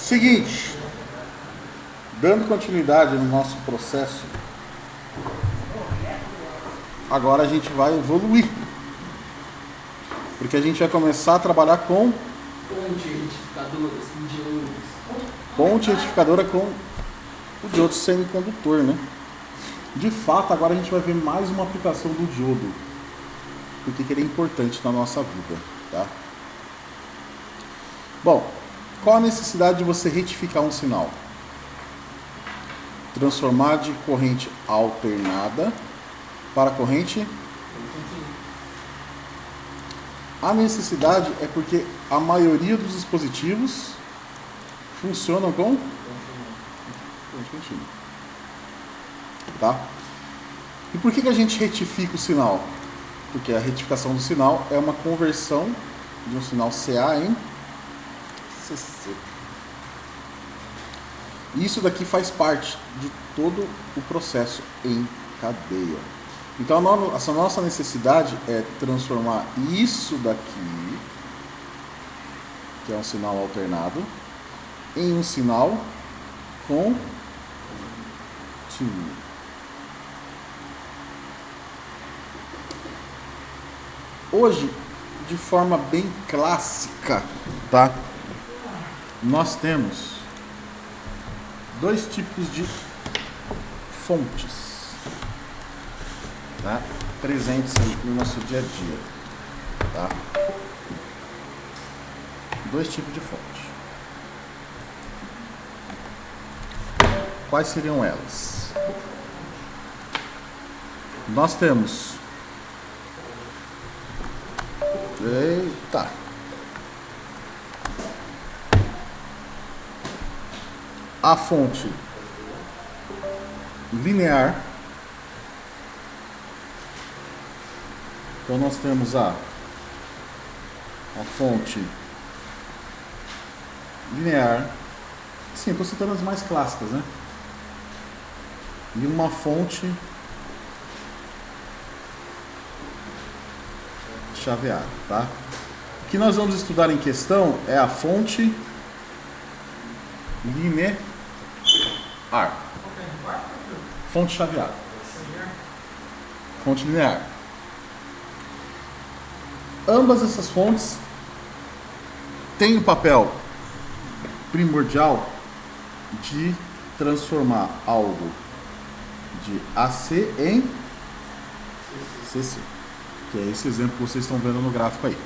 Seguinte, dando continuidade no nosso processo, agora a gente vai evoluir, porque a gente vai começar a trabalhar com ponte retificadora com o diodo semicondutor, né? De fato, agora a gente vai ver mais uma aplicação do diodo, porque ele é importante na nossa vida, tá? Bom, qual a necessidade de você retificar um sinal? Transformar de corrente alternada para corrente. A necessidade é porque a maioria dos dispositivos funcionam com corrente contínua. Tá? E por que a gente retifica o sinal? Porque a retificação do sinal é uma conversão de um sinal CA em CC. Isso daqui faz parte de todo o processo em cadeia. Então essa nossa necessidade é transformar isso daqui, que é um sinal alternado, em um sinal contínuo. Hoje, de forma bem clássica, tá? Nós temos dois tipos de fontes, tá? Presentes no nosso dia a dia, tá? Dois tipos de fonte. Quais seriam elas? Nós temos a fonte linear. Então nós temos a fonte linear. Sim, estou citando as mais clássicas, né? E uma fonte chaveada, tá? O que nós vamos estudar em questão é a fonte linear. Fonte chaveada. Fonte linear. Ambas essas fontes têm o papel primordial de transformar algo de AC em CC. Que é esse exemplo que vocês estão vendo no gráfico aí.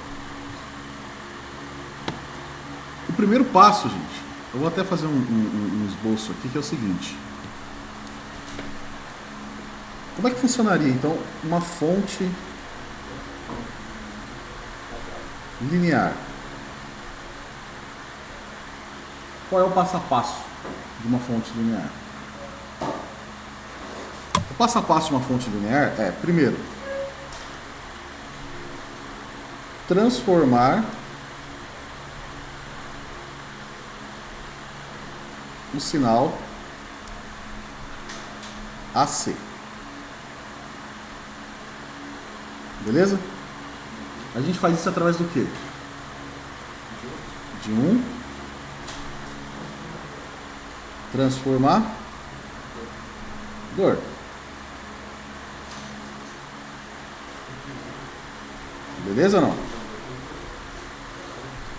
O primeiro passo, gente, eu vou até fazer um esboço aqui, que é o seguinte. Como é que funcionaria, então, uma fonte linear? Qual é o passo a passo de uma fonte linear? O passo a passo de uma fonte linear é, primeiro, transformar o sinal AC. Beleza? A gente faz isso através do quê? De um transformador. Beleza ou não?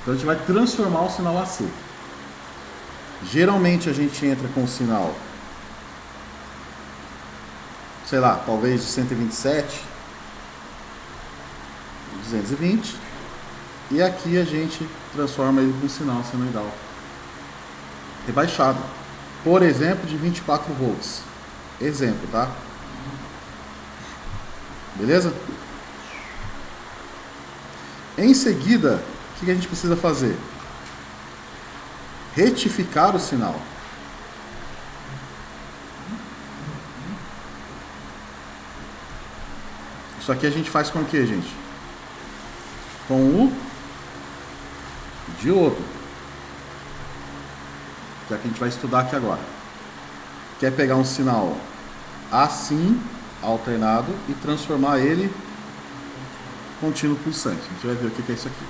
Então a gente vai transformar o sinal AC. Geralmente a gente entra com o sinal, sei lá, talvez de 127, 220, e aqui a gente transforma ele com um sinal senoidal rebaixado, por exemplo, de 24 volts. Exemplo, tá? Beleza? Em seguida, o que a gente precisa fazer? Retificar o sinal. Isso aqui a gente faz com o que, gente? Com o diodo, que é o que a gente vai estudar aqui agora. Quer pegar um sinal assim, alternado, e transformar ele contínuo pulsante. A gente vai ver o que é isso aqui.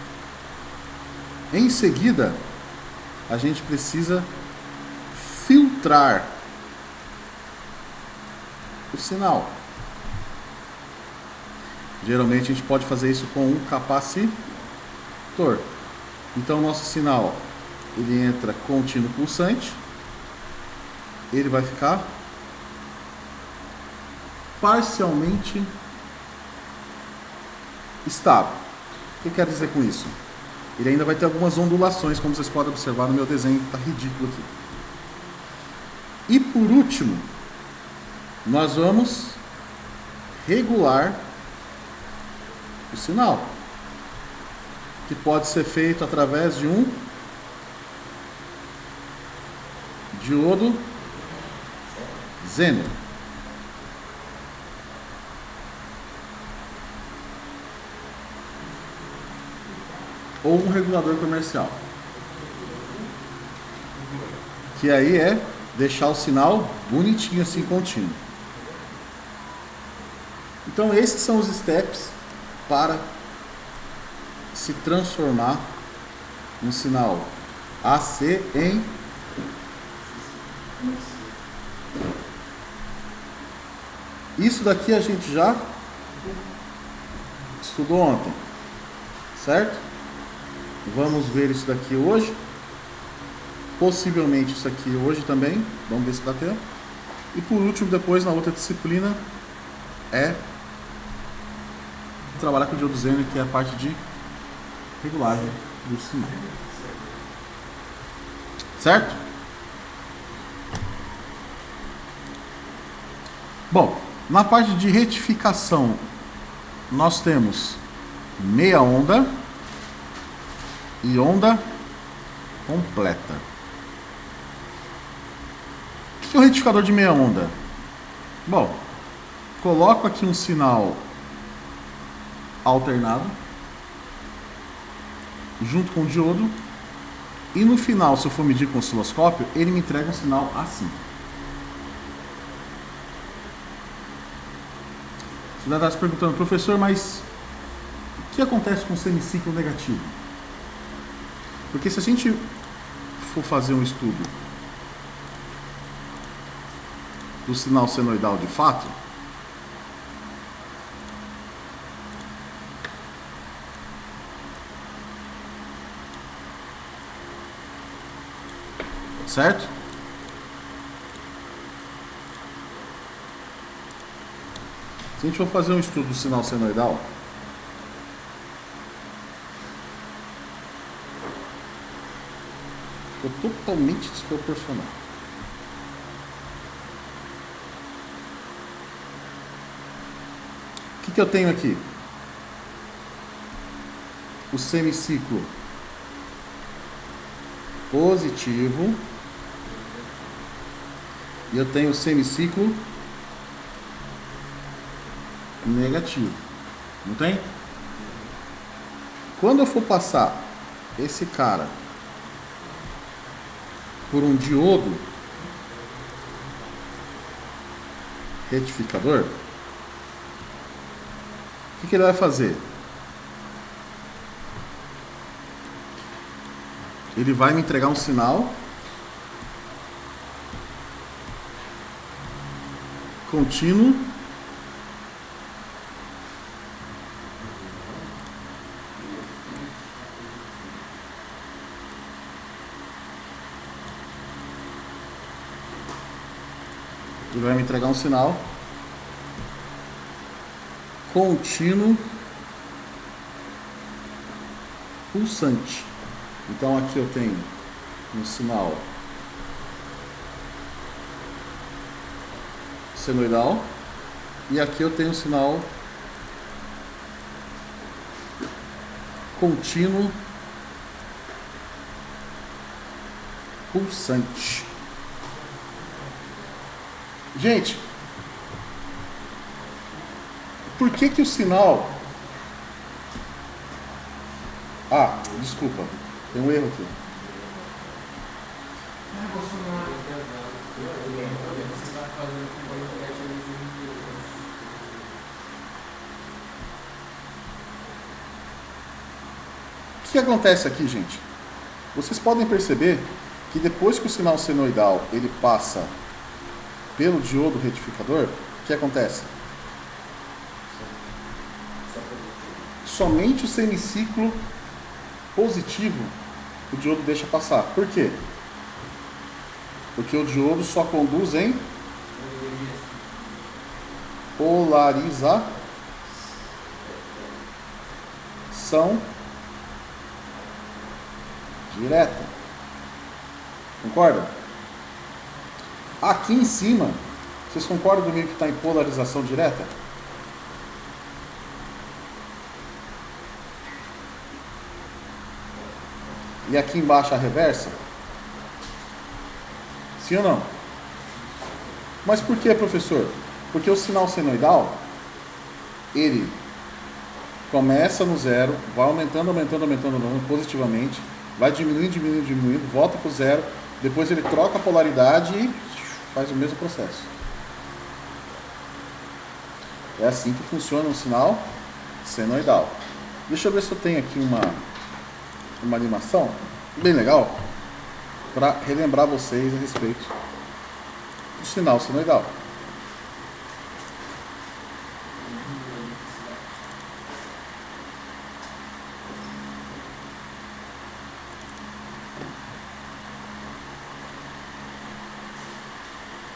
Em seguida, a gente precisa filtrar o sinal. Geralmente a gente pode fazer isso com um capacitor. Então o nosso sinal, ele entra contínuo pulsante, ele vai ficar parcialmente estável. O que quer dizer com isso? Ele ainda vai ter algumas ondulações, como vocês podem observar no meu desenho, que está ridículo aqui. E por último, nós vamos regular o sinal, que pode ser feito através de um diodo Zener. Ou um regulador comercial. Que aí é deixar o sinal bonitinho assim, contínuo. Então esses são os steps para se transformar um sinal AC em isso daqui a gente já estudou ontem, certo? Vamos ver isso daqui hoje, possivelmente isso aqui hoje também, vamos ver se dá tempo. E por último, depois na outra disciplina é trabalhar com o diodo Zener, que é a parte de regulagem do sinal, certo? Bom, na parte de retificação nós temos meia onda e onda completa. O que é o retificador de meia onda? Bom, coloco aqui um sinal alternado junto com o diodo e no final, se eu for medir com o osciloscópio, ele me entrega um sinal assim. Você deve estar se perguntando, professor, mas o que acontece com o semiciclo negativo? Porque se a gente for fazer um estudo do sinal senoidal de fato, certo? Se a gente for fazer um estudo do sinal senoidal, ficou totalmente desproporcional. O que eu tenho aqui? O semiciclo positivo e eu tenho o semiciclo negativo, não tem? Quando eu for passar esse cara por um diodo retificador, o que ele vai fazer? Ele vai me entregar um sinal contínuo ele vai me entregar um sinal contínuo pulsante. Então aqui eu tenho um sinal senoidal e aqui eu tenho um sinal contínuo pulsante. Gente, por que que o sinal... Ah, desculpa, tem um erro aqui. O que acontece aqui, gente? Vocês podem perceber que depois que o sinal senoidal ele passa pelo diodo retificador, o que acontece? Somente o semiciclo positivo o diodo deixa passar. Por quê? Porque o diodo só conduz em polarização direta. Concorda? Aqui em cima, vocês concordam comigo que está em polarização direta? E aqui embaixo a reversa? Sim ou não? Mas por que, professor? Porque o sinal senoidal, ele começa no zero, vai aumentando positivamente, vai diminuindo, volta para o zero, depois ele troca a polaridade e faz o mesmo processo. É assim que funciona um sinal senoidal. Deixa eu ver se eu tenho aqui uma animação bem legal para relembrar vocês a respeito do sinal senoidal.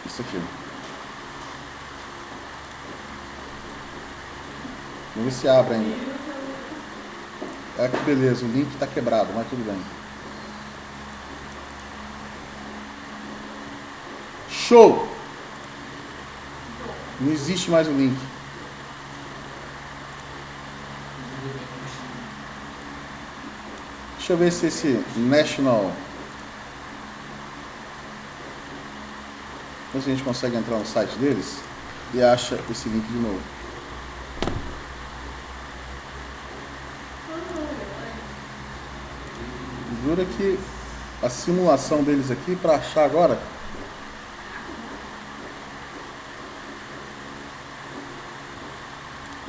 Isso aqui. Vamos ver se abre ainda. Ah, que beleza, o link está quebrado, mas tudo bem. Show! Não existe mais o link. Deixa eu ver se esse National... Ver se a gente consegue entrar no site deles e acha esse link de novo. Jura que a simulação deles aqui, para achar agora...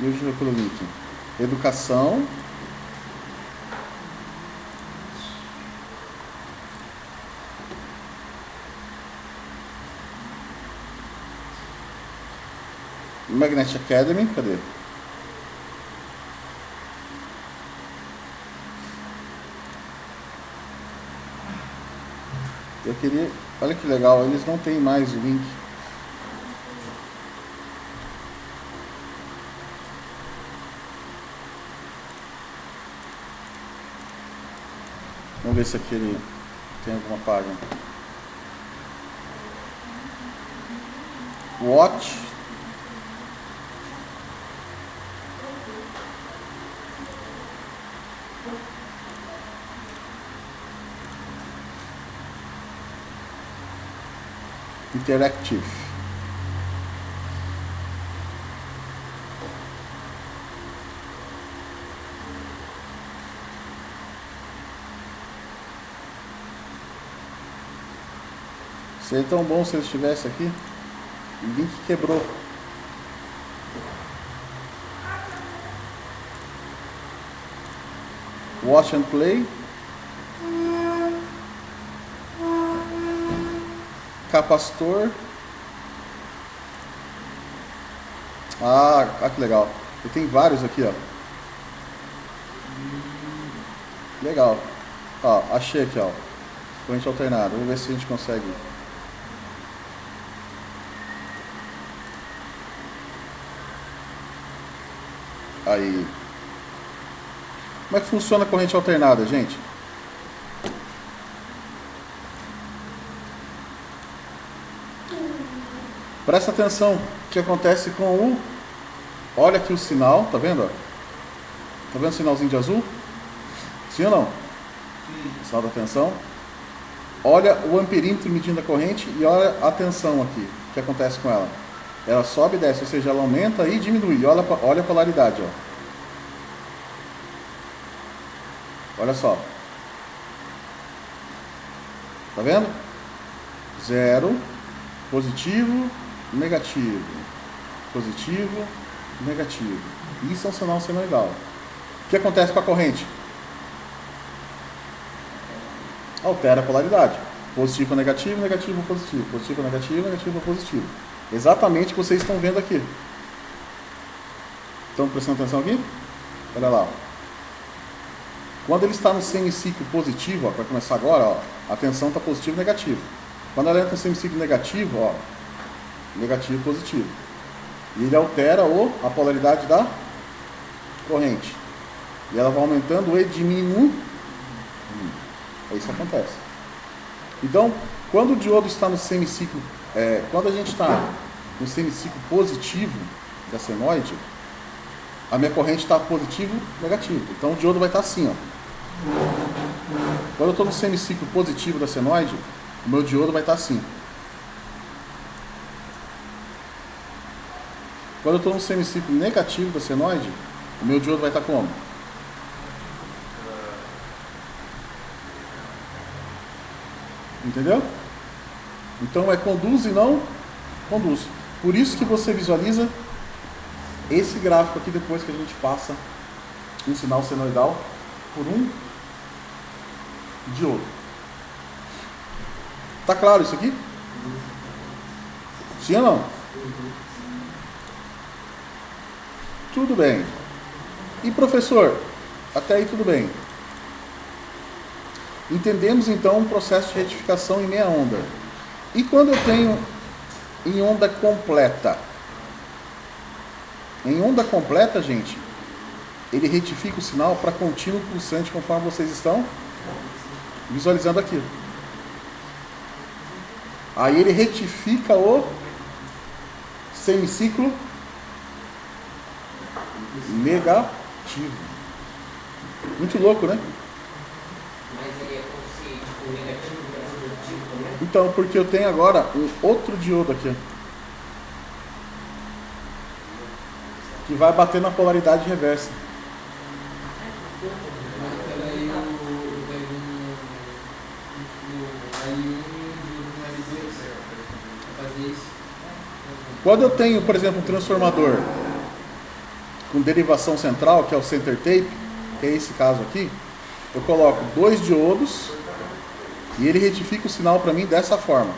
E eu juro pelo link. Educação. Magnetic Academy, cadê? Eu queria... Olha que legal, eles não têm mais o link. Vamos ver se aqui ele tem alguma página. Watch. Interactive. Seria tão bom se ele estivesse aqui. O link quebrou. Watch and play. Capacitor. Ah, que legal. E tem vários aqui, ó. Legal. Ó, achei aqui, ó. Corrente alternada. Vamos ver se a gente consegue. Aí. Como é que funciona a corrente alternada, gente? Presta atenção o que acontece com o... Olha aqui o sinal, tá vendo? Tá vendo o sinalzinho de azul? Sim ou não? Sim. Sinal da tensão. Olha o amperímetro medindo a corrente e olha a tensão aqui. O que acontece com ela? Ela sobe e desce, ou seja, ela aumenta e diminui. Olha a polaridade, ó. Olha só. Tá vendo? Zero, positivo, negativo. Positivo, negativo. Isso é um sinal senoidal. O que acontece com a corrente? Altera a polaridade. Positivo, negativo, negativo, positivo. Positivo, negativo, negativo, positivo. Exatamente o que vocês estão vendo aqui. Estão prestando atenção aqui? Olha lá. Quando ele está no semiciclo positivo, para começar agora, ó, a tensão está positivo e negativo. Quando ela entra no semiciclo negativo, ó, negativo e positivo. E ele altera a polaridade da corrente. E ela vai aumentando e diminuindo. É isso que acontece. Então, quando o diodo está no semiciclo, quando a gente está no semiciclo positivo da senoide, a minha corrente está positivo e negativo. Então o diodo vai estar assim, ó. Quando eu estou no semiciclo positivo da senoide, o meu diodo vai estar assim. Quando eu estou no semiciclo negativo da senoide, o meu diodo vai estar como? Entendeu? Então é conduz e não conduz. Por isso que você visualiza esse gráfico aqui depois que a gente passa um sinal senoidal por um diodo. Tá claro isso aqui? Sim ou não? Tudo bem. E professor, até aí tudo bem. Entendemos então um processo de retificação em meia onda. E quando eu tenho em onda completa? Em onda completa, gente, ele retifica o sinal para contínuo pulsante, conforme vocês estão visualizando aqui. Aí ele retifica o semiciclo negativo. Muito louco, né? Mas ele é consciente com negativo e positivo também? Então, porque eu tenho agora um outro diodo aqui, que vai bater na polaridade reversa. Quando eu tenho, por exemplo, um transformador com derivação central, que é o center tape, que é esse caso aqui, eu coloco 2 diodos e ele retifica o sinal para mim dessa forma.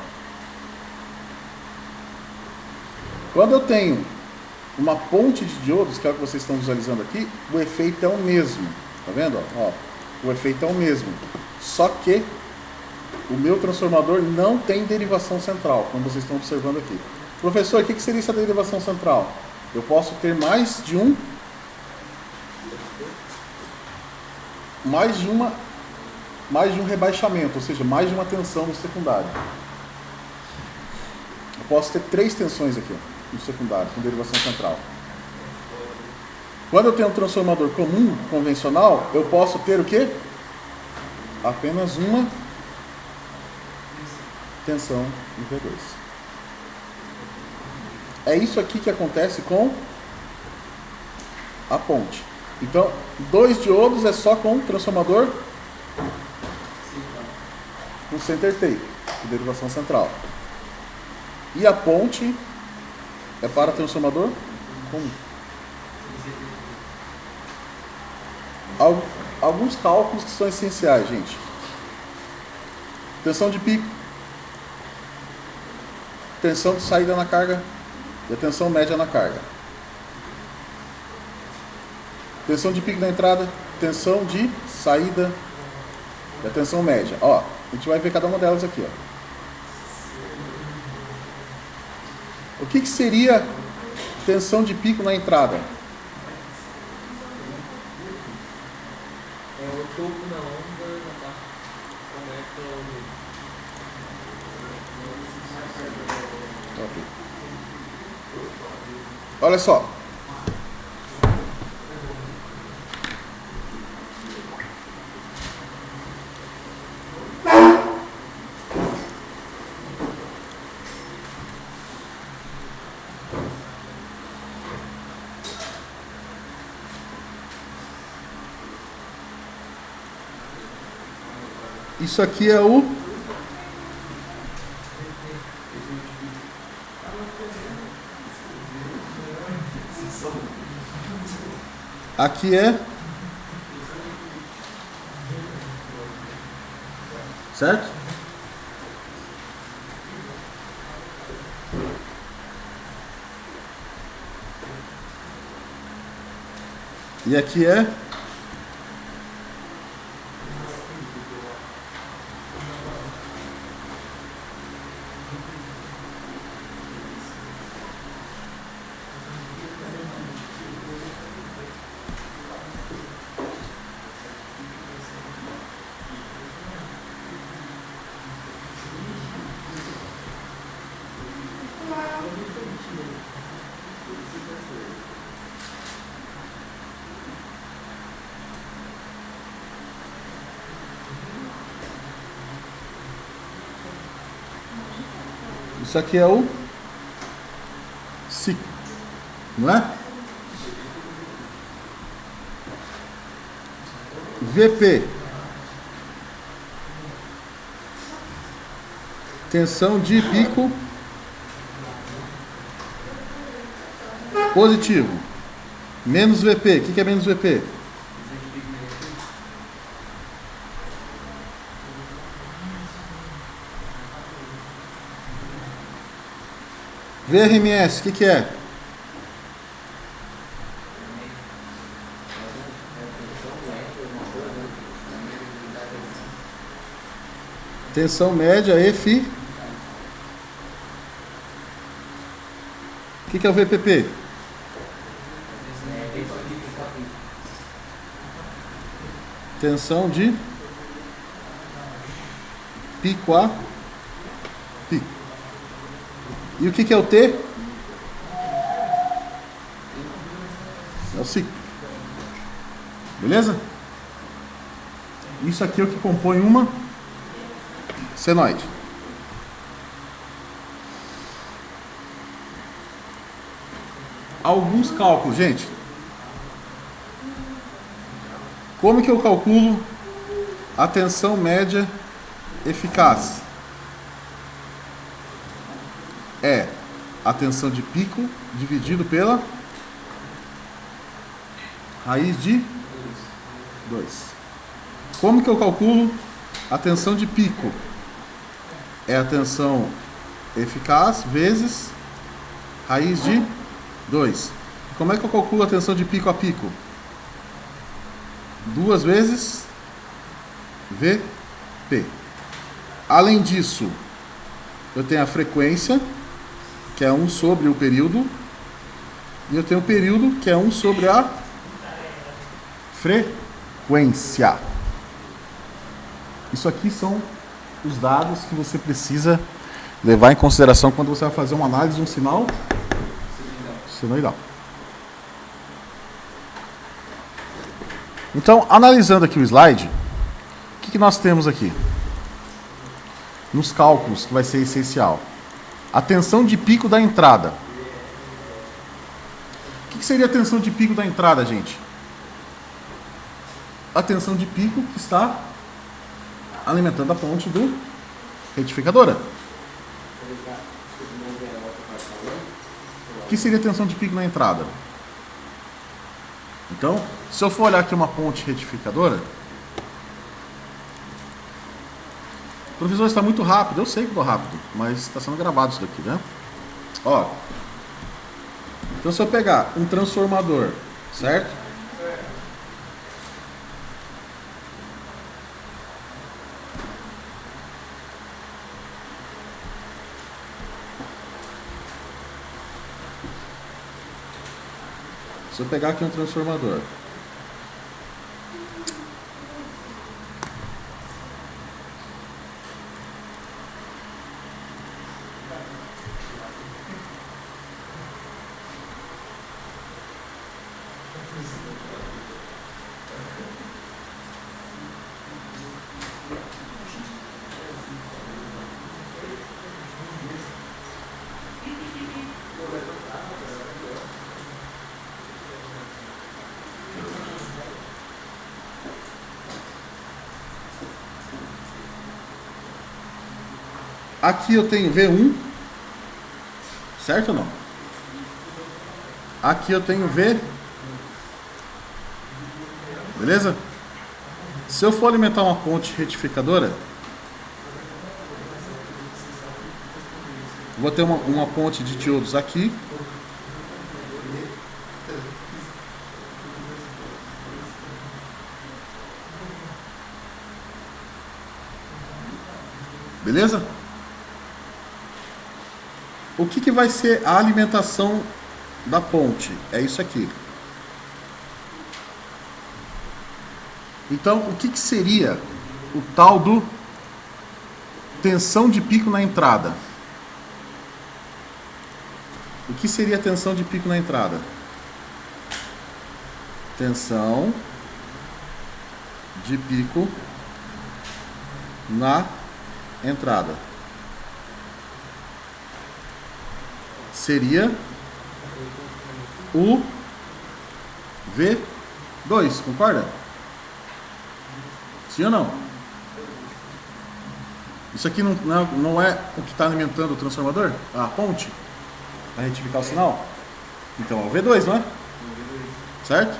Quando eu tenho uma ponte de diodos, que é o que vocês estão visualizando aqui, o efeito é o mesmo. Tá vendo? Ó, o efeito é o mesmo. Só que o meu transformador não tem derivação central, como vocês estão observando aqui. Professor, o que seria essa derivação central? Eu posso ter mais de um rebaixamento, ou seja, mais de uma tensão no secundário. Eu posso ter 3 tensões aqui no secundário, com derivação central. Quando eu tenho um transformador comum, convencional, eu posso ter o quê? Apenas uma tensão no V2. É isso aqui que acontece com a ponte. Então, 2 diodos é só com transformador com center tape, com derivação central. E a ponte é para transformador comum. Alguns cálculos que são essenciais, gente. Tensão de pico, tensão de saída na carga e a tensão média na carga. Tensão de pico na entrada, tensão de saída e a tensão média. Ó, a gente vai ver cada uma delas aqui, ó. O que seria tensão de pico na entrada? É o topo da onda na parte conecta ao... Ok. Olha só. Isso aqui é o aqui é certo? E aqui é isso aqui é o ciclo, não é? VP, tensão de pico positivo, menos VP. O que é menos VP? VRMS, o que é? Tensão média, EFI. O que é o VPP? Tensão de pico a pico. E o que é o T? É o ciclo. Beleza? Isso aqui é o que compõe uma senoide. Alguns cálculos, gente. Como que eu calculo a tensão média eficaz? É a tensão de pico dividido pela raiz de 2. Como que eu calculo a tensão de pico? É a tensão eficaz vezes raiz de 2. Como é que eu calculo a tensão de pico a pico? 2 vezes VP. Além disso, eu tenho a frequência, que é 1 sobre o período, e eu tenho o período, que é 1 sobre a frequência. Isso aqui são os dados que você precisa levar em consideração quando você vai fazer uma análise de um sinal senoidal. Então, analisando aqui o slide, o que nós temos aqui? Nos cálculos, que vai ser essencial. A tensão de pico da entrada. O que seria a tensão de pico da entrada, gente? A tensão de pico que está alimentando a ponte do retificadora. O que seria a tensão de pico na entrada? Então, se eu for olhar aqui uma ponte retificadora, o professor está muito rápido, eu sei que estou rápido, mas está sendo gravado isso daqui, né? Ó, então se eu pegar um transformador, certo? Se eu pegar aqui um transformador, aqui eu tenho V1, certo ou não? Aqui eu tenho V, beleza? Se eu for alimentar uma ponte retificadora, vou ter uma ponte de diodos aqui Beleza? O que vai ser a alimentação da ponte? É isso aqui. Então, o que seria o tal do tensão de pico na entrada? O que seria a tensão de pico na entrada? Tensão de pico na entrada seria o V2, concorda? Sim ou não? Isso aqui não é o que está alimentando o transformador? A ponte? Para retificar o sinal? Então é o V2, não é? Certo?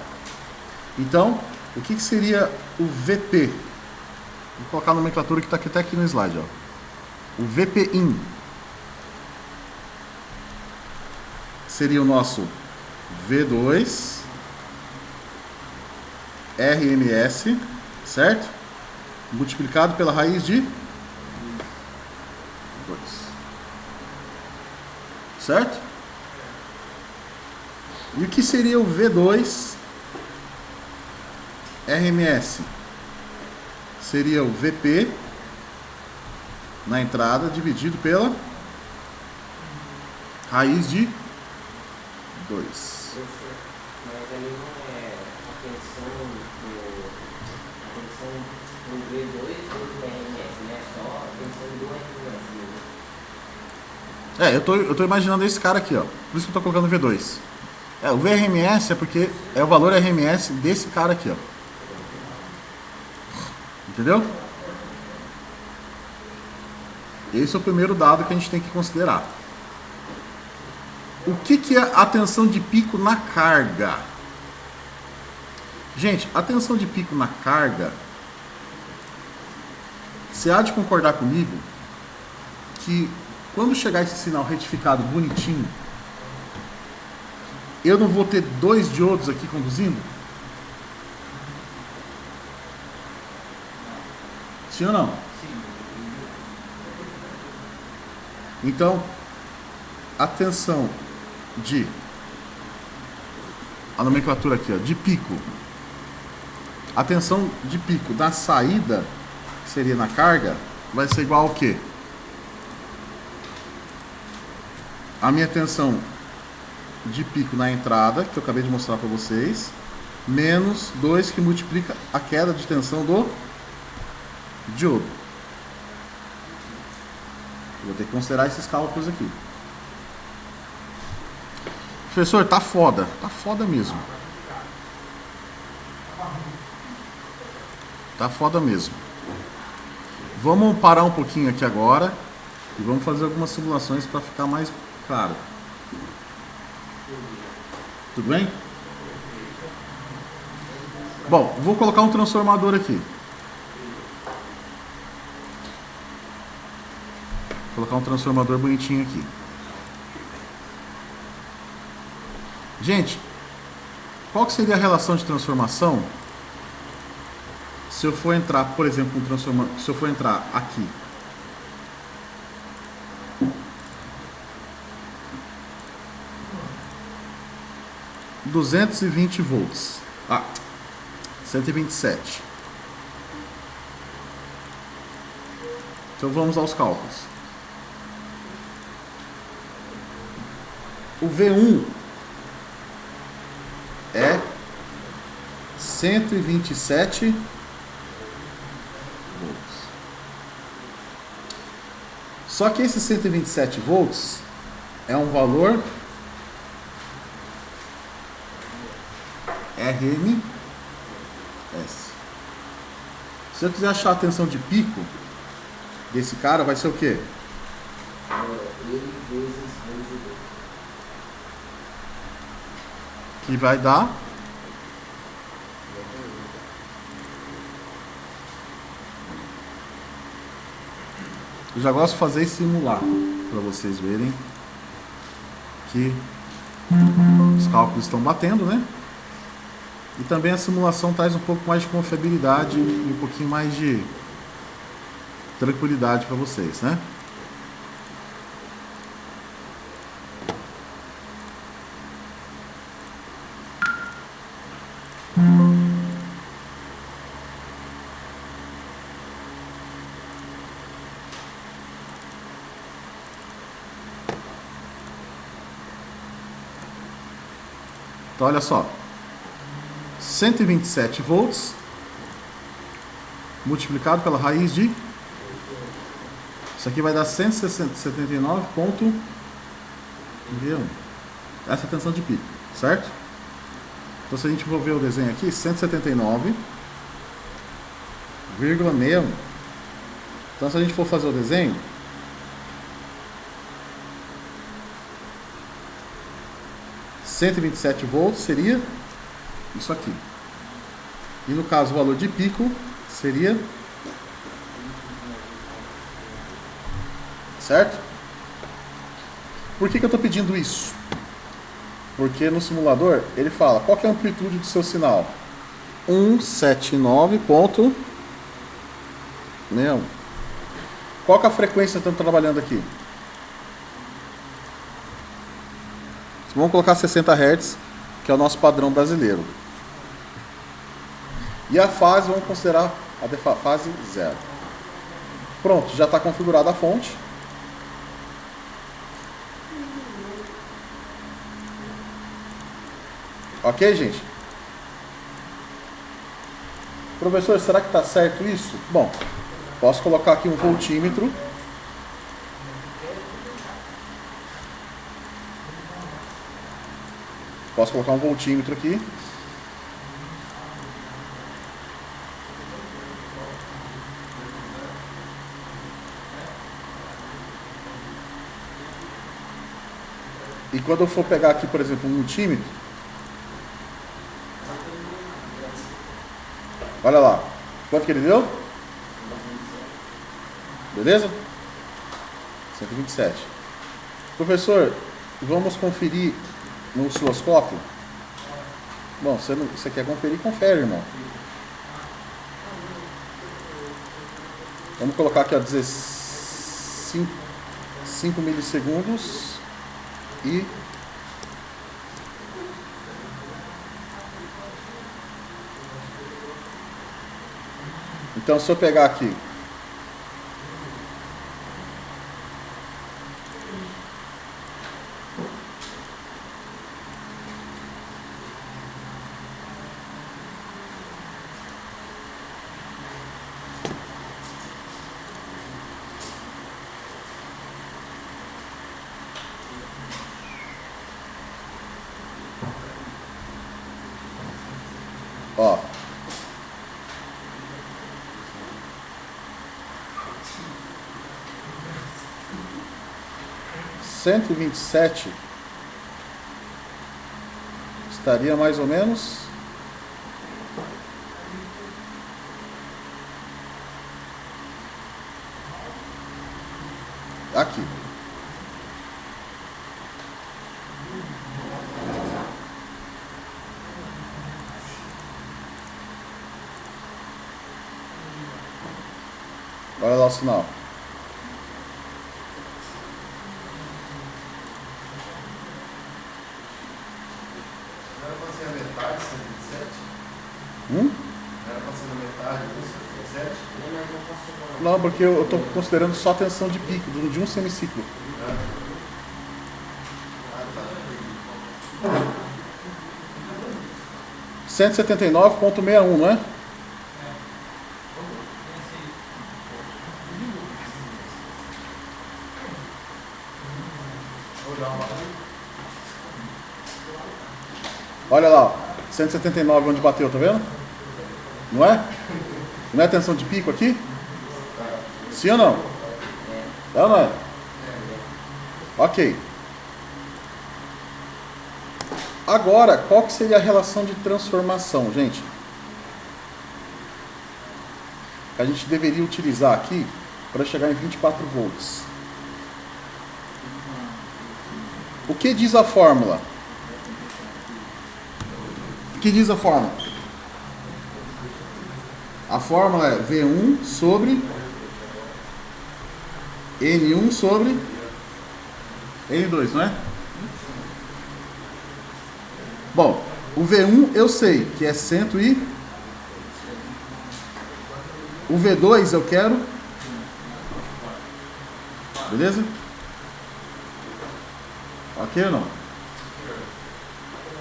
Então, o que seria o VP? Vou colocar a nomenclatura que está até aqui no slide. Ó. O VPIN seria o nosso V2 RMS, certo? Multiplicado pela raiz de 2. Certo? E o que seria o V2 RMS? Seria o VP na entrada dividido pela raiz de 2. Mas ali não é a tensão do V2 ou do RMS, né? Só a tensão do RMS. Eu tô imaginando esse cara aqui, ó. Por isso que eu tô colocando V2. O VRMS é porque é o valor RMS desse cara aqui, ó. Entendeu? Esse é o primeiro dado que a gente tem que considerar. O que é a tensão de pico na carga? Gente, a tensão de pico na carga, você há de concordar comigo que quando chegar esse sinal retificado bonitinho, eu não vou ter 2 diodos aqui conduzindo? Sim ou não? Sim. Então, a tensão de... A nomenclatura aqui, ó, de pico. A tensão de pico da saída, que seria na carga, vai ser igual ao quê? A minha tensão de pico na entrada, que eu acabei de mostrar para vocês, menos 2 que multiplica a queda de tensão do diodo. Eu vou ter que considerar esses cálculos aqui. Professor, tá foda mesmo. Tá foda mesmo. Vamos parar um pouquinho aqui agora e vamos fazer algumas simulações para ficar mais claro. Tudo bem? Bom, vou colocar um transformador aqui. Vou colocar um transformador bonitinho aqui. Gente, qual que seria a relação de transformação se eu for entrar, por exemplo, se eu for entrar aqui? $220 volts. 127. Então vamos aos cálculos. O V1 é 127 volts. Só que esse 127 volts é um valor RMS. Se eu quiser achar a tensão de pico desse cara, vai ser o quê? Ele vezes raiz de 2. Que vai dar eu já gosto de fazer e simular para vocês verem que os cálculos estão batendo, né? E também a simulação traz um pouco mais de confiabilidade e um pouquinho mais de tranquilidade para vocês, né? Então, olha só, 127 volts multiplicado pela raiz de... Isso aqui vai dar 179,1. Essa é a tensão de pico, certo? Então, se a gente for ver o desenho aqui, 179,61. Então, se a gente for fazer o desenho, ...127 volts seria isso aqui. E no caso o valor de pico seria... Certo? Por que eu estou pedindo isso? Porque no simulador ele fala qual que é a amplitude do seu sinal. 179,61. Qual que é a frequência que estamos trabalhando aqui? Vamos colocar 60 Hz, que é o nosso padrão brasileiro. E a fase, vamos considerar a fase 0. Pronto, já está configurada a fonte. Ok, gente? Professor, será que está certo isso? Bom, posso colocar aqui um voltímetro. Posso colocar um voltímetro aqui. E quando eu for pegar aqui, por exemplo, um multímetro, olha lá, quanto que ele deu? Beleza? 127. Professor, vamos conferir no osciloscópio? Bom, você quer conferir? Confere, irmão. Vamos colocar aqui, ó, 5 milissegundos e... Então, se eu pegar aqui... Ó. ...127... estaria mais ou menos... aqui. Olha lá o sinal. Não era para ser a metade de 127? Não Era para ser a metade de 127? Não, porque eu estou considerando só a tensão de pico, de um semiciclo. Ah, tá. 179,61, não é? Olha lá, ó, 179 onde bateu, tá vendo? Não é? Não é tensão de pico aqui? Sim ou não? É ou não é? Ok. Agora, qual que seria a relação de transformação, gente? Que a gente deveria utilizar aqui para chegar em 24 volts. O que diz a fórmula? O que diz a fórmula? A fórmula é V1 sobre N1 sobre N2, não é? Bom, o V1 eu sei que é 100 e... O V2 eu quero... Beleza? Ok ou não?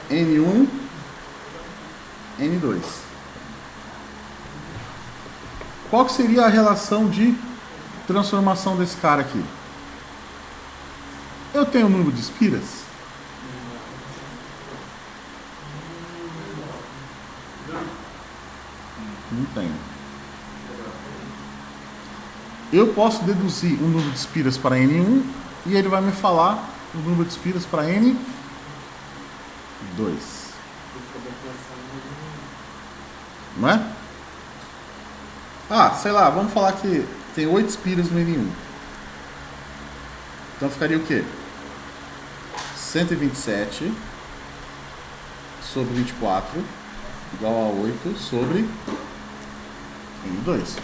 N1, N2. Qual que seria a relação de transformação desse cara aqui? Eu tenho o número de espiras? Não tenho. Eu posso deduzir o número de espiras para N1 e ele vai me falar o número de espiras para N2. Não é? Ah, sei lá, vamos falar que tem 8 espiras no N1. Então ficaria o quê? 127 sobre 24 igual a 8 sobre N2.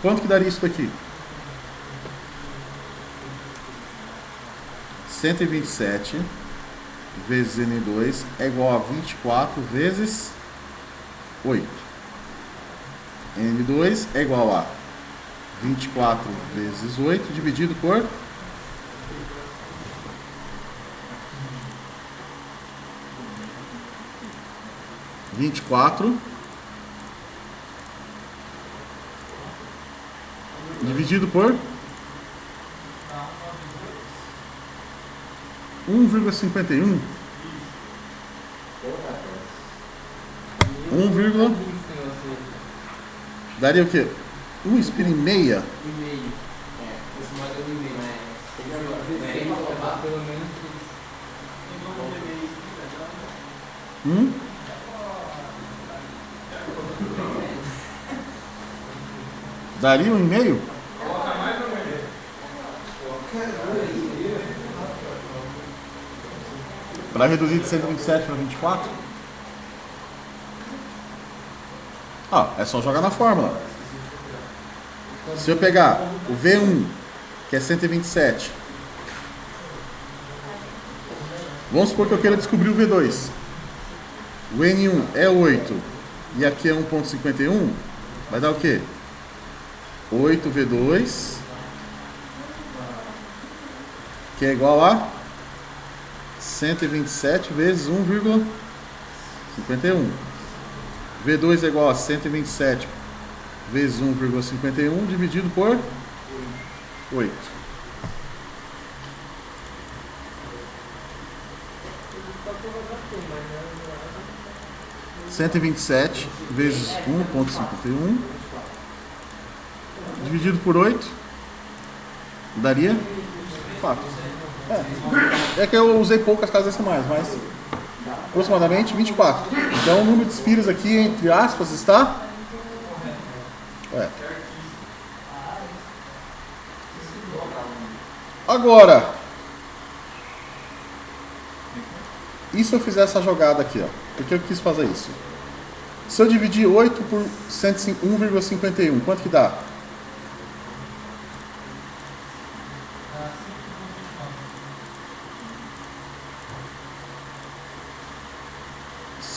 Quanto que daria isso daqui? 127 vezes N2 é igual a 24 vezes 8. N2 é igual a 24 vezes 8 dividido por 24 dividido por 1,51. 1, daria o quê? 1 espira e meia? Esse modelo e meio, né? Pelo menos Daria 1,5? Para reduzir de 127 para 24? É só jogar na fórmula. Se eu pegar o V1, que é 127, vamos supor que eu queira descobrir o V2. O N1 é 8 e aqui é 1,51, vai dar o quê? 8 V2, que é igual a 127 vezes 1,51. V2 é igual a 127 vezes 1,51 dividido por 8. Cento e 127 vezes 1,51 dividido por 8 daria 4. É que eu usei poucas casas decimais, mas aproximadamente 24. Então o número de espiras aqui, entre aspas, está Agora, e se eu fizer essa jogada aqui, ó? Por que eu quis fazer isso? Se eu dividir 8 por 1,51, quanto que dá?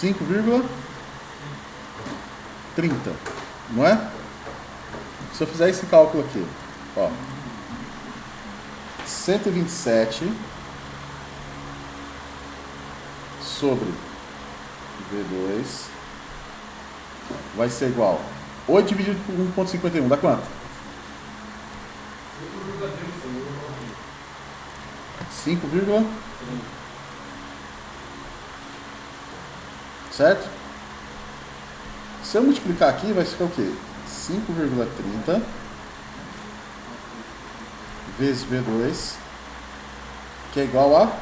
$5,30, não é? Se eu fizer esse cálculo aqui, ó, 127 sobre V2 vai ser igual 8 dividido por 1,51 dá quanto? 5, certo? Se eu multiplicar aqui vai ficar o quê? 5,30 vezes V2, que é igual a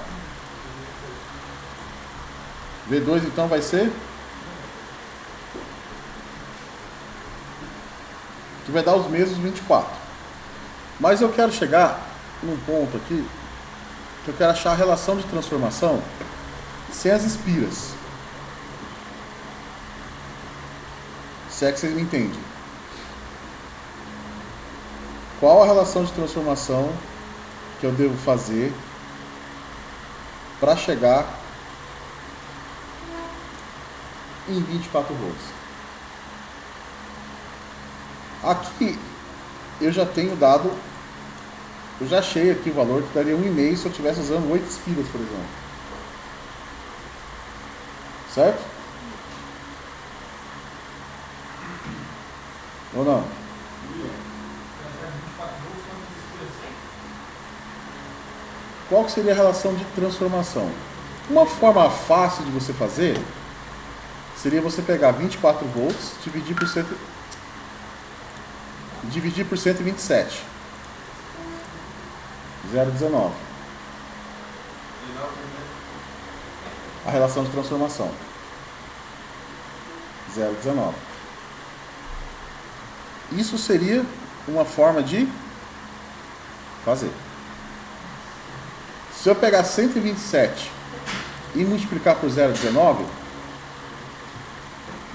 V2, então vai ser que vai dar os mesmos 24. Mas eu quero chegar num ponto aqui que eu quero achar a relação de transformação sem as espiras. Se é que vocês me entendem. qual a relação de transformação que eu devo fazer para chegar em 24 volts. Aqui eu já tenho dado, eu já achei aqui o valor que daria 1,5 se eu estivesse usando 8 espiras, por exemplo. Certo? Ou não? Qual que seria a relação de transformação? Uma forma fácil de você fazer seria você pegar 24 volts, dividir por 127. 0,19. A relação de transformação. 0,19. Isso seria uma forma de fazer. Se eu pegar 127 e multiplicar por 0,19,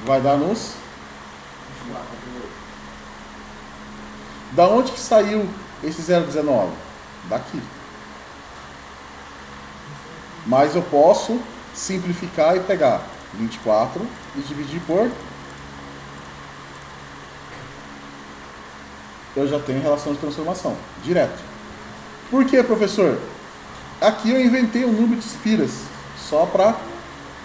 vai dar nos... Da onde que saiu esse 0,19? Daqui. Mas eu posso simplificar e pegar 24 e dividir por... Eu já tenho relação de transformação, direto. Por que, professor? Aqui eu inventei um número de espiras, só para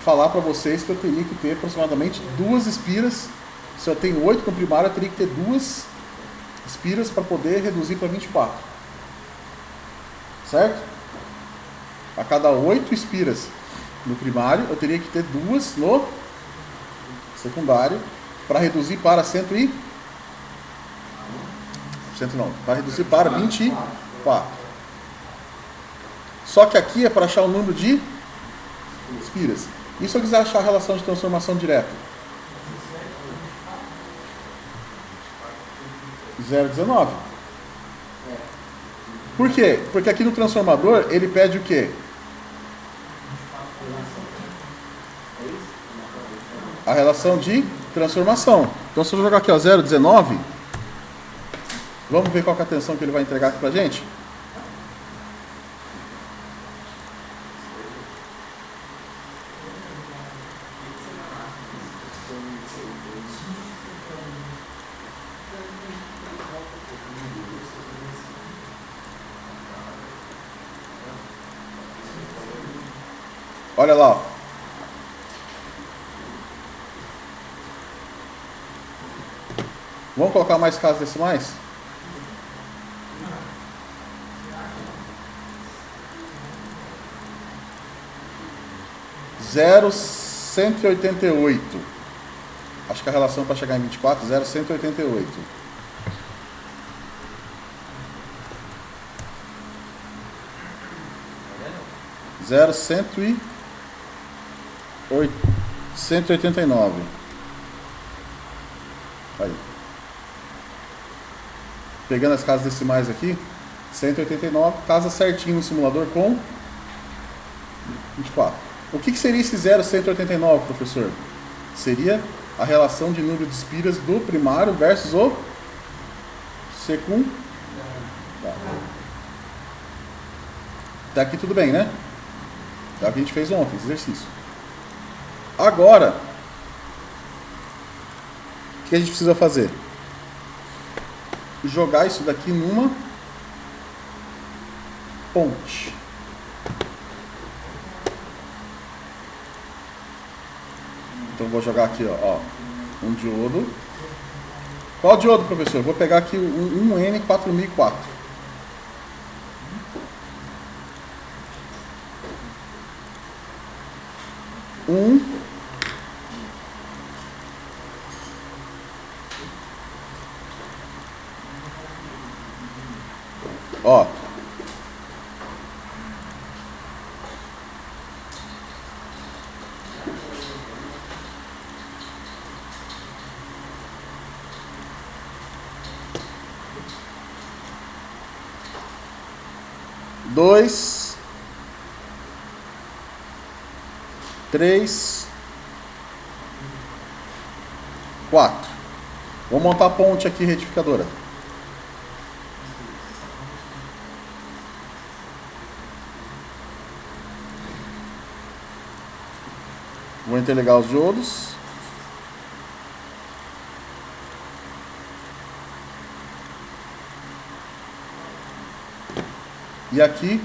falar para vocês que eu teria que ter aproximadamente 2 espiras. Se eu tenho 8 com primário, eu teria que ter 2 espiras para poder reduzir para 24. Certo? A cada 8 espiras no primário, eu teria que ter 2 no secundário para reduzir para 24. Só que aqui é para achar o número de espiras. E se eu quiser achar a relação de transformação direta? 0,19. Por quê? Porque aqui no transformador ele pede o quê? A relação de transformação. Então se eu jogar aqui 0,19, vamos ver qual que é a tensão que ele vai entregar aqui pra gente? Olha lá, ó. Vamos colocar mais casas decimais? Zero 188. Acho que a relação para chegar em 24, 0,188. Zero 189. Aí. Pegando as casas decimais aqui, 189, casa certinho no simulador com 24. O que seria esse 0,189, professor? Seria a relação de número de espiras do primário versus o secundário. Até aqui tudo bem, né? É o que a gente fez ontem, esse exercício. Agora, o que a gente precisa fazer? Jogar isso daqui numa ponte. Então vou jogar aqui, ó, um diodo. Qual diodo, professor? Vou pegar aqui um N4004. Ó. Dois, 3, 4. Vou montar a ponte aqui retificadora. Vou interligar os diodos. E aqui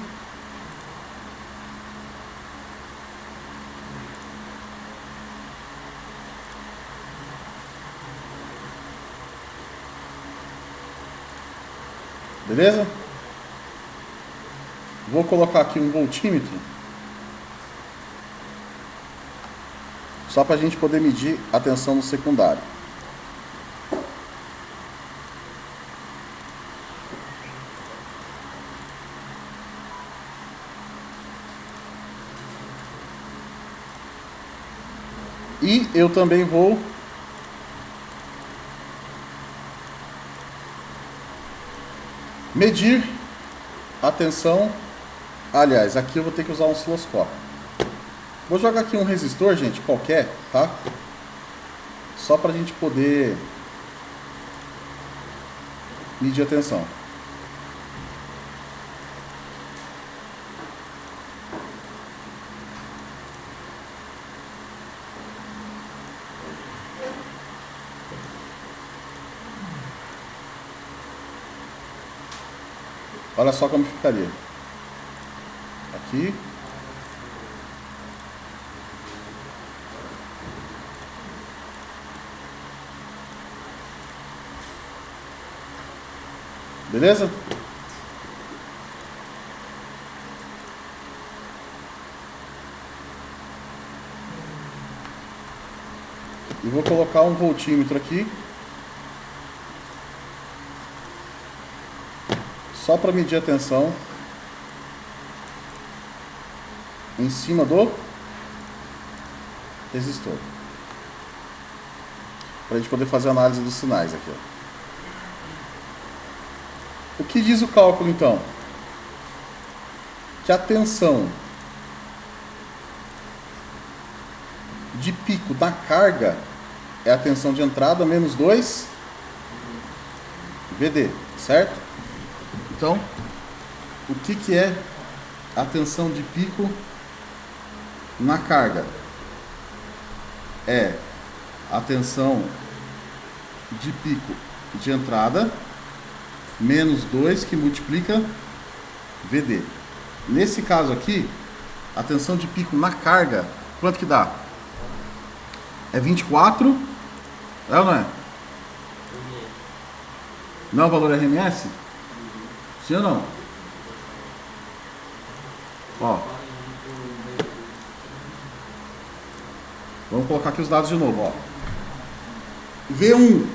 beleza? Vou colocar aqui um voltímetro só para a gente poder medir a tensão no secundário. E eu também vou medir a tensão. Aliás, aqui eu vou ter que usar um osciloscópio. Vou jogar aqui um resistor, gente, qualquer, tá? Só pra gente poder medir a tensão. Olha só como ficaria. Aqui. Beleza? E vou colocar um voltímetro aqui. Só para medir a tensão em cima do resistor. Para a gente poder fazer a análise dos sinais aqui. Ó. O que diz o cálculo então? Que a tensão de pico da carga é a tensão de entrada menos 2 VD, certo? Então, o que é a tensão de pico na carga? É a tensão de pico de entrada menos 2 que multiplica VD. Nesse caso aqui, a tensão de pico na carga, quanto que dá? É 24, é ou não é? Não é o valor RMS? Sim ou não? Ó. Vamos colocar aqui os dados de novo, ó. V1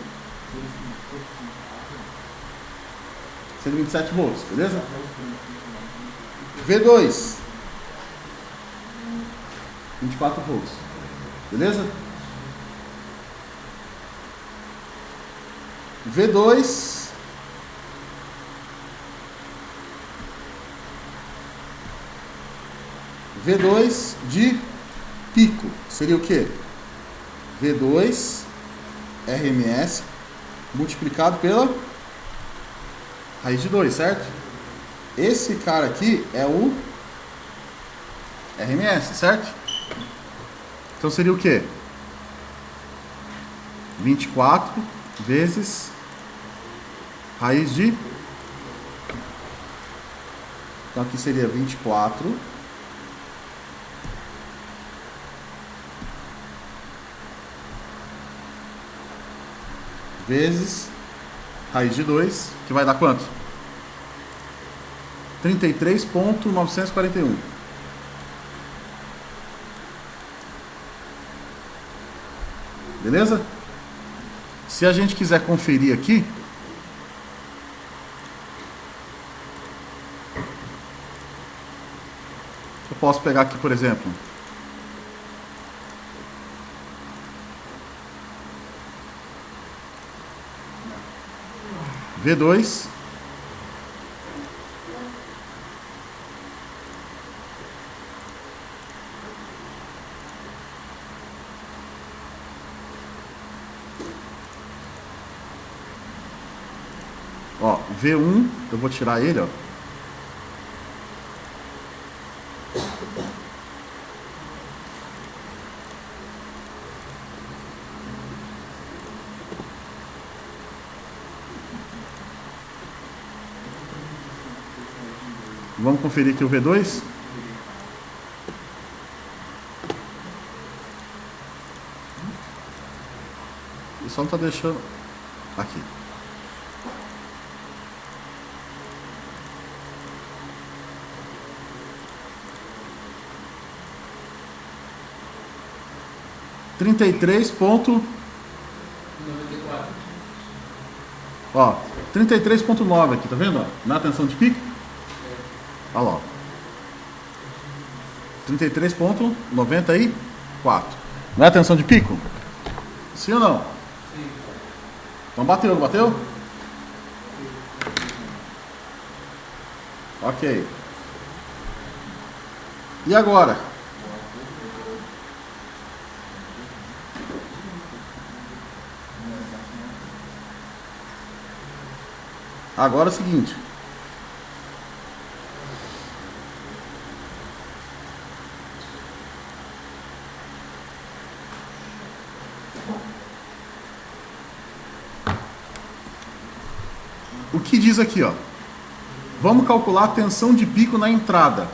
127 volts, beleza? V2 24 volts, beleza? V2 V2 de pico seria o que? V2 RMS multiplicado pela raiz de 2, certo? Esse cara aqui é o RMS, certo? Então seria o que? 24 vezes raiz de... Então aqui seria 24 vezes raiz de 2, que vai dar quanto? 33.941. Beleza? Se a gente quiser conferir aqui, eu posso pegar aqui, por exemplo, V2 ó, V1, eu vou tirar ele, ó. Vamos conferir aqui o V2. E só não está deixando... Aqui. Trinta e três ponto... 94. Ó, 33.9 aqui, tá vendo? Ó, na tensão de pico. Olha lá. 33.94. Não é a tensão de pico? Sim ou não? Sim. Então bateu, não bateu? Ok. E agora? Agora é o seguinte. O que diz aqui, ó? Vamos calcular a tensão de pico na entrada.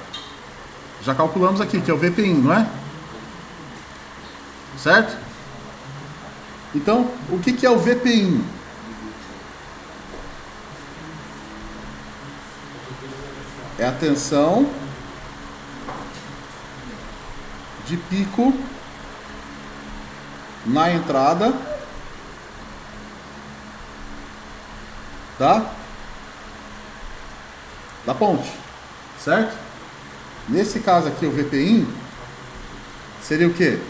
Já calculamos aqui, que é o VPI, não é? Certo? Então, o que é o VPI? É a tensão de pico na entrada da ponte, certo? Nesse caso aqui, o VPI seria o quê?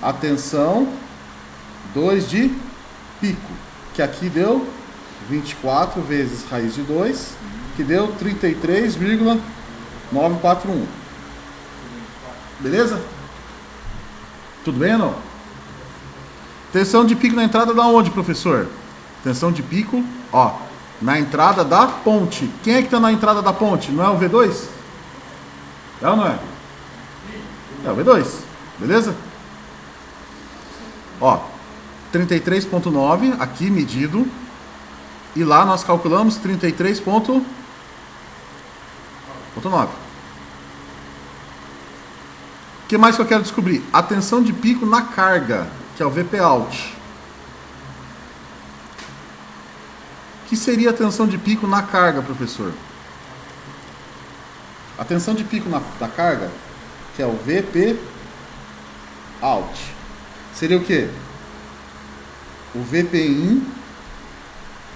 A tensão 2 de pico, que aqui deu 24 vezes raiz de 2, que deu 33,941. Beleza? Tudo bem ou não? Tensão de pico na entrada da onde, professor? Tensão de pico, ó, na entrada da ponte. Quem é que está na entrada da ponte? Não é o V2? É ou não é? É o V2, beleza? Ó, 33.9 aqui medido. E lá nós calculamos 33.9. O que mais que eu quero descobrir? A tensão de pico na carga, que é o VP out. O que seria a tensão de pico na carga, professor? A tensão de pico da carga, que é o VP out, seria o quê? O VP in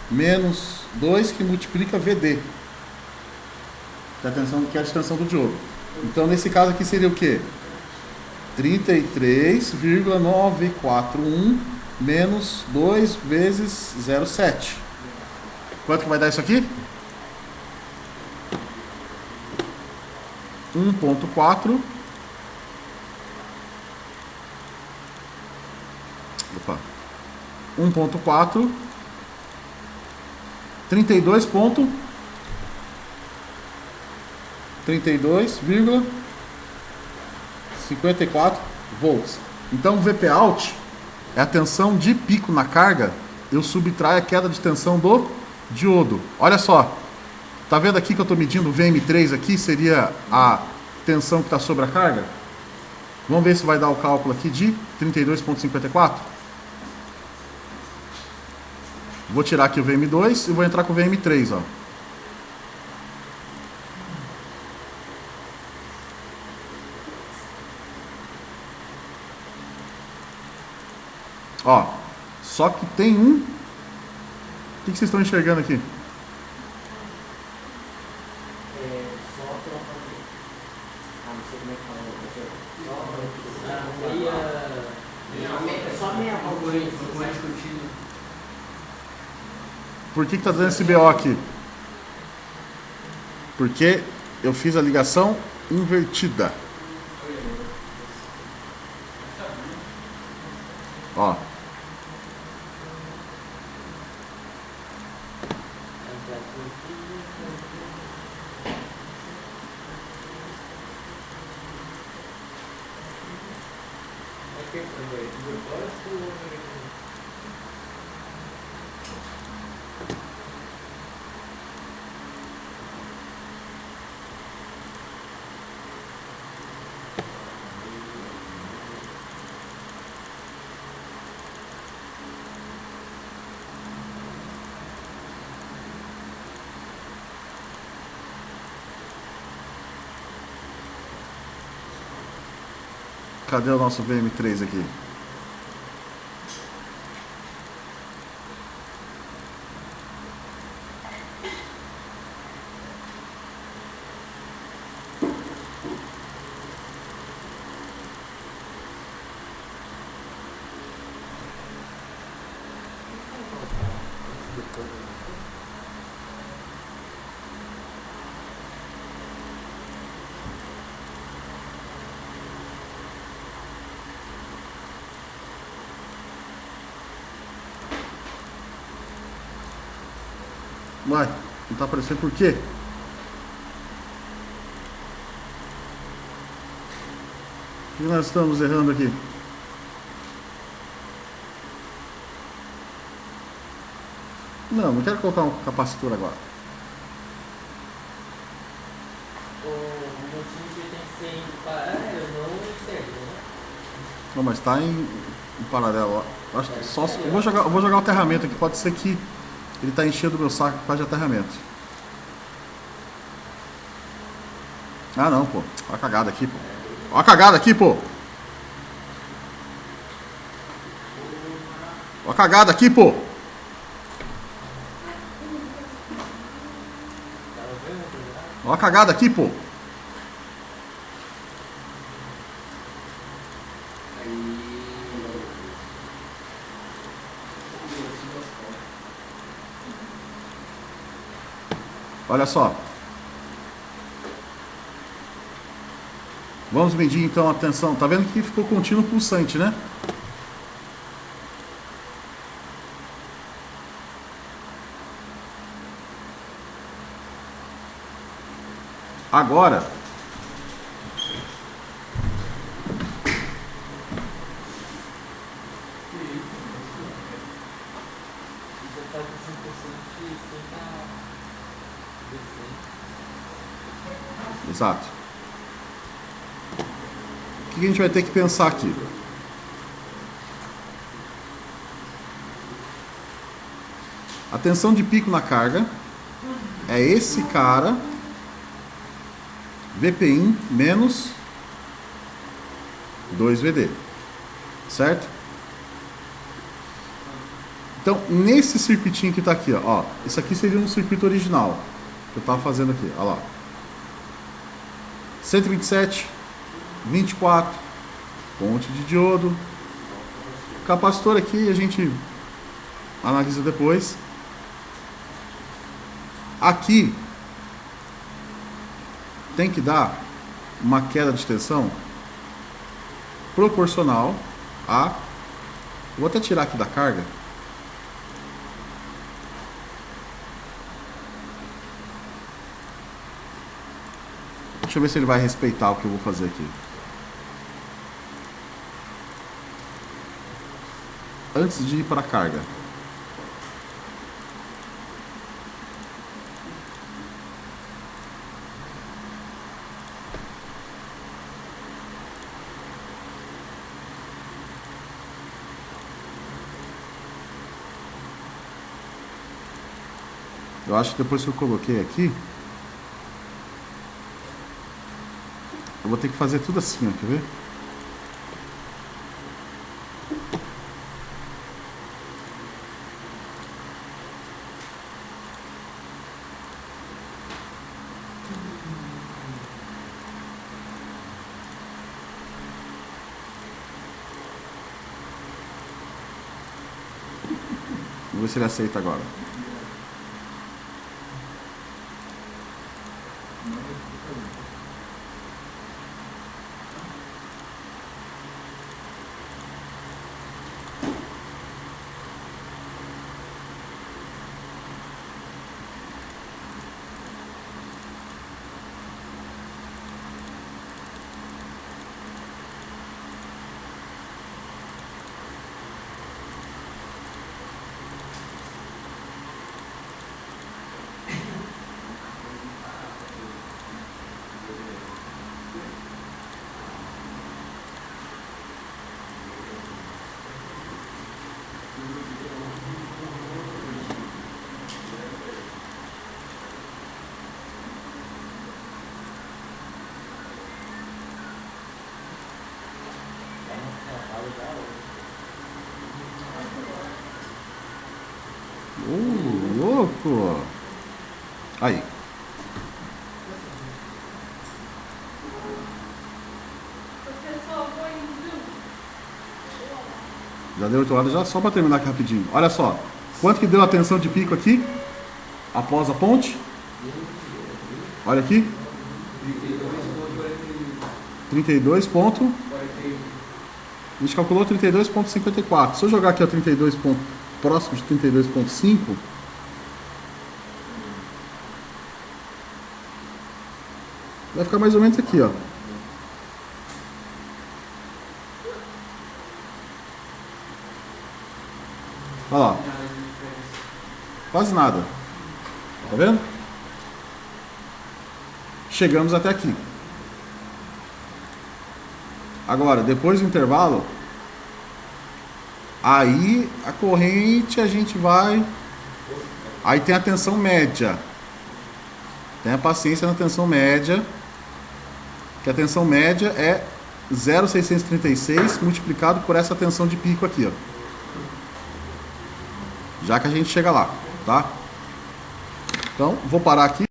menos 2 que multiplica VD, que é a distensão do diodo. Então, nesse caso aqui seria o quê? 33,941 menos 2 vezes 0,7. Quanto que vai dar isso aqui? 1,4. Opa. 1,4. 32,54 volts. Então o VP out é a tensão de pico na carga. Eu subtraio a queda de tensão do diodo. Olha só. Tá vendo aqui que eu estou medindo o VM3 aqui? Seria a tensão que está sobre a carga? Vamos ver se vai dar o cálculo aqui de 32,54. Vou tirar aqui o VM2 e vou entrar com o VM3, ó. Ó, só que tem um... O que vocês estão enxergando aqui? Só troca. Não sei como é que fala, professor. Só meia volta. Por que tá dando esse BO aqui? Porque eu fiz a ligação invertida. Ó. Cadê o nosso VM3 aqui? Uai, não tá aparecendo por quê? O que nós estamos errando aqui? Não quero colocar um capacitor agora. O motivo que tem que ser em paralelo, não em série, né? Não, mas tá em paralelo. Ó. Acho que só, eu vou jogar o aterramento aqui, pode ser que ele tá enchendo o meu saco por causa de aterramento. Ah não, pô. Olha a cagada aqui, pô. Olha a cagada aqui, pô. Olha a cagada aqui, pô. Olha a cagada aqui, pô. Olha só. Vamos medir então a tensão. Tá vendo que ficou contínuo pulsante, né? Agora, exato. O que a gente vai ter que pensar aqui? A tensão de pico na carga é esse cara, VPIN menos 2VD, certo? Então, nesse circuitinho que está aqui, ó, isso aqui seria um circuito original que eu estava fazendo aqui, olha lá. 127, 24, ponte de diodo, capacitor aqui a gente analisa depois. Aqui tem que dar uma queda de tensão proporcional a... Vou até tirar aqui da carga. Deixa eu ver se ele vai respeitar o que eu vou fazer aqui. Antes de ir para a carga. Eu acho que depois que eu coloquei aqui, eu vou ter que fazer tudo assim, ó, quer ver? Vamos ver se ele aceita agora. professor. Aí. Professor, vou indo. Já deu 8 horas, já só para terminar aqui rapidinho. Olha só. Quanto que deu a tensão de pico aqui? Após a ponte? Olha aqui. 32 ponto. A gente calculou 32,54. Se eu jogar aqui a 32 ponto, próximo de 32,5, vai ficar mais ou menos aqui, ó. Olha lá. Quase nada. Tá vendo? Chegamos até aqui. Agora, depois do intervalo, aí a corrente a gente vai... Aí tem a tensão média. Tenha paciência na tensão média, que a tensão média é 0,636 multiplicado por essa tensão de pico aqui, ó. Já que a gente chega lá, tá? Então, vou parar aqui.